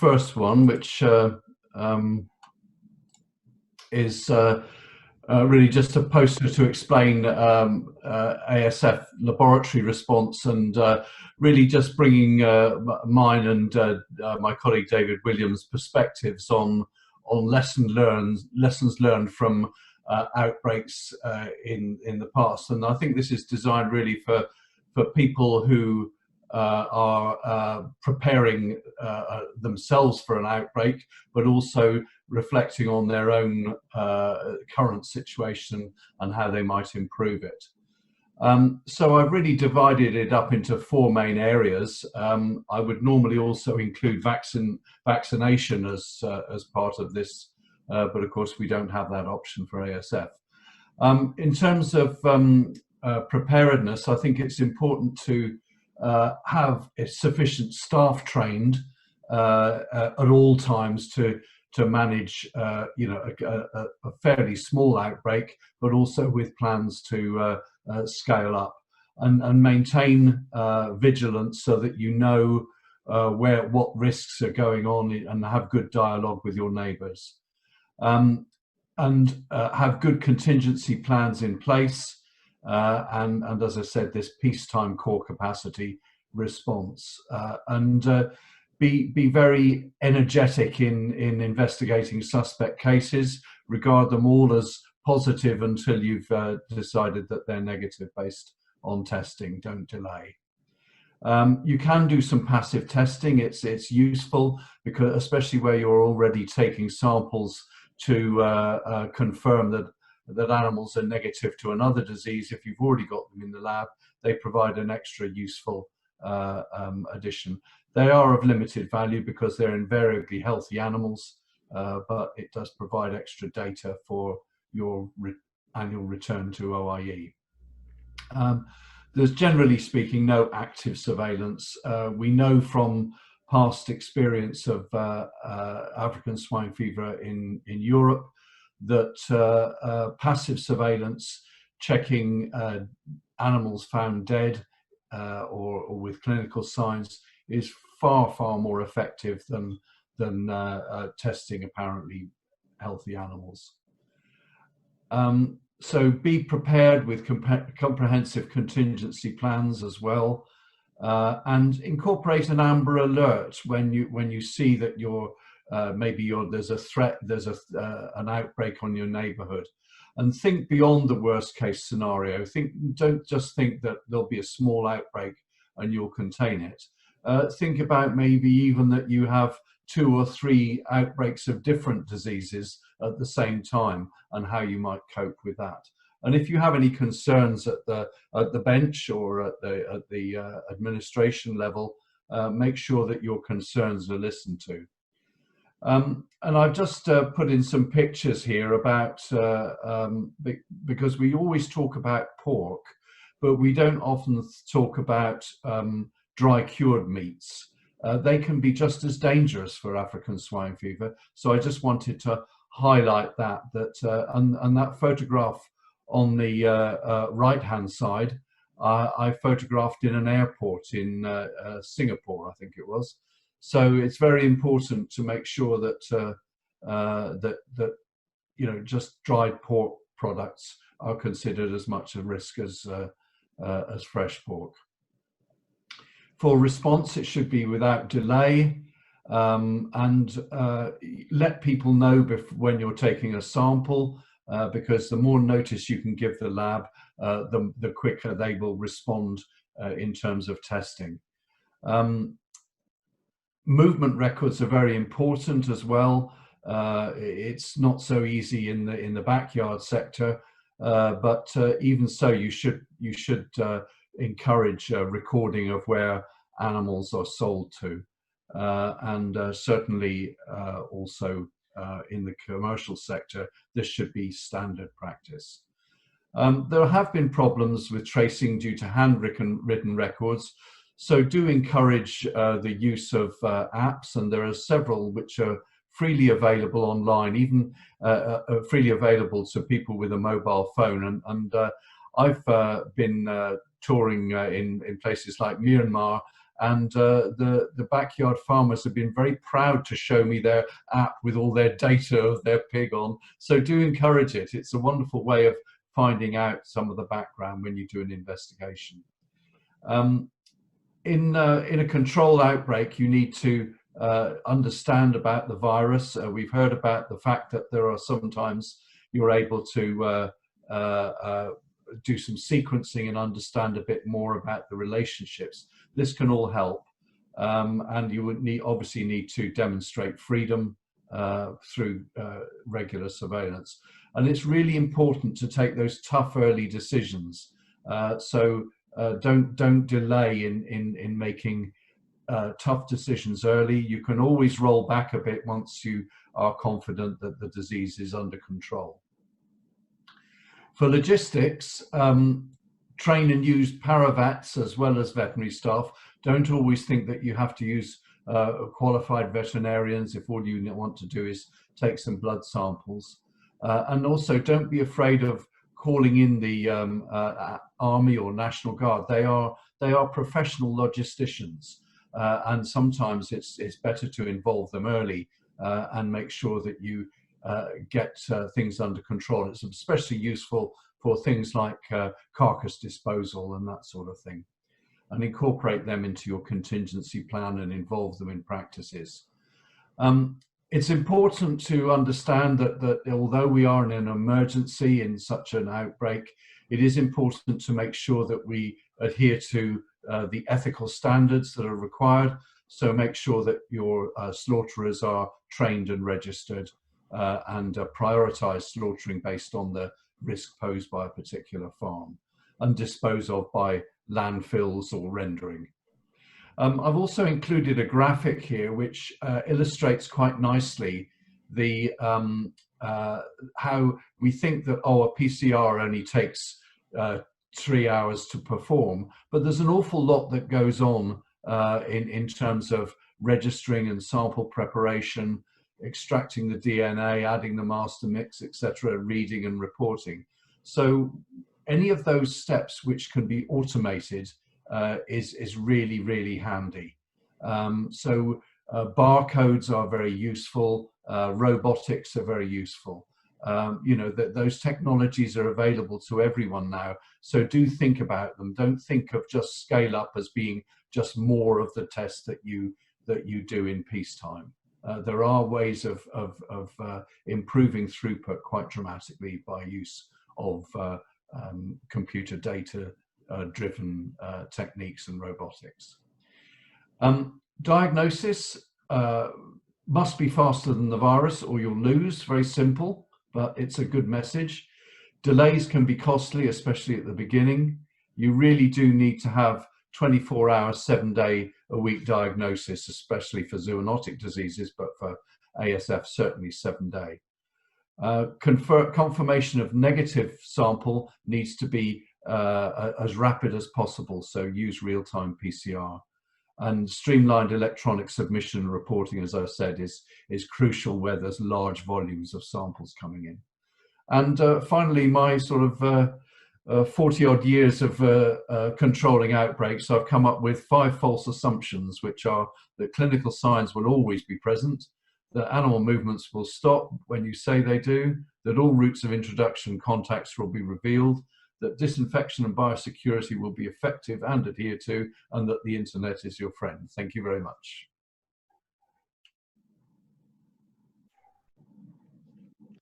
first one, which is really just a poster to explain ASF laboratory response, and really just bringing mine and my colleague David Williams' perspectives on lessons learned from outbreaks in the past. And I think this is designed really for people who are preparing themselves for an outbreak, but also reflecting on their own current situation and how they might improve it. So I've really divided it up into four main areas. I would normally also include vaccination as part of this, but of course we don't have that option for ASF. In terms of preparedness, I think it's important to have sufficient staff trained at all times to manage a fairly small outbreak, but also with plans to scale up and maintain vigilance so that you know what risks are going on, and have good dialogue with your neighbours, and have good contingency plans in place, and as I said, this peacetime core capacity response, and be very energetic in investigating suspect cases. Regard them all as positive until you've decided that they're negative based on testing. Don't delay. You can do some passive testing. It's useful, because especially where you're already taking samples to confirm that animals are negative to another disease. If you've already got them in the lab, they provide an extra useful addition. They are of limited value because they're invariably healthy animals, but it does provide extra data for your annual return to OIE. There's, generally speaking, no active surveillance. We know from past experience of African swine fever in Europe that passive surveillance, checking animals found dead or with clinical signs, is far more effective than testing apparently healthy animals. So be prepared with comprehensive contingency plans as well, and incorporate an amber alert when you see that there's a threat, there's an outbreak on your neighborhood, and think beyond the worst case scenario. Don't just think that there'll be a small outbreak and you'll contain it. Think about maybe even that you have 2 or 3 outbreaks of different diseases at the same time, and how you might cope with that. And if you have any concerns at the bench or at the administration level, make sure that your concerns are listened to. And I've just put in some pictures here about, because we always talk about pork, but we don't often talk about dry cured meats. They can be just as dangerous for African swine fever. So I just wanted to highlight that and that photograph on the right-hand side, I photographed in an airport in Singapore, I think it was. So it's very important to make sure that just dried pork products are considered as much a risk as fresh pork. For response, it should be without delay, and let people know when you're taking a sample, because the more notice you can give the lab, the quicker they will respond in terms of testing. Movement records are very important as well. It's not so easy in the backyard sector, but even so, you should encourage recording of where animals are sold to, and certainly also in the commercial sector, this should be standard practice. There have been problems with tracing due to handwritten records, so do encourage the use of apps, and there are several which are freely available online, even freely available to people with a mobile phone. And I've been touring in places like Myanmar, And the backyard farmers have been very proud to show me their app with all their data of their pig on. So do encourage it. It's a wonderful way of finding out some of the background when you do an investigation. In a controlled outbreak, you need to understand about the virus. We've heard about the fact that there are sometimes you're able to do some sequencing and understand a bit more about the relationships. This can all help, and you would obviously need to demonstrate freedom through regular surveillance. And it's really important to take those tough early decisions. Don't delay in making tough decisions early. You can always roll back a bit once you are confident that the disease is under control. For logistics, train and use paravets as well as veterinary staff. Don't always think that you have to use qualified veterinarians if all you want to do is take some blood samples. And also don't be afraid of calling in the Army or National Guard. They are professional logisticians, and sometimes it's better to involve them early and make sure that you get things under control. It's especially useful for things like carcass disposal and that sort of thing, and incorporate them into your contingency plan and involve them in practices. It's important to understand that although we are in an emergency in such an outbreak, it is important to make sure that we adhere to the ethical standards that are required. So make sure that your slaughterers are trained and registered and prioritize slaughtering based on the risk posed by a particular farm and dispose of by landfills or rendering. I've also included a graphic here which illustrates quite nicely the how we think that, oh, a PCR only takes 3 hours to perform, but there's an awful lot that goes on in terms of registering and sample preparation, extracting the DNA, adding the master mix, etc., reading and reporting. So any of those steps which can be automated is really, really handy. Barcodes are very useful. Robotics are very useful. You know, those technologies are available to everyone now. So do think about them. Don't think of just scale up as being just more of the tests that you do in peacetime. There are ways of improving throughput quite dramatically by use of computer data driven techniques and robotics. Diagnosis must be faster than the virus or you'll lose. Very simple, but it's a good message. Delays can be costly, especially at the beginning. You really do need to have 24-hour, 7-day-a-week diagnosis, especially for zoonotic diseases, but for ASF, certainly 7-day. Confirmation of negative sample needs to be as rapid as possible, so use real-time PCR. And streamlined electronic submission and reporting, as I said, is crucial where there's large volumes of samples coming in. And finally, my sort of 40-odd years of controlling outbreaks, I've come up with 5 false assumptions, which are that clinical signs will always be present, that animal movements will stop when you say they do, that all routes of introduction contacts will be revealed, that disinfection and biosecurity will be effective and adhered to, and that the internet is your friend. Thank you very much.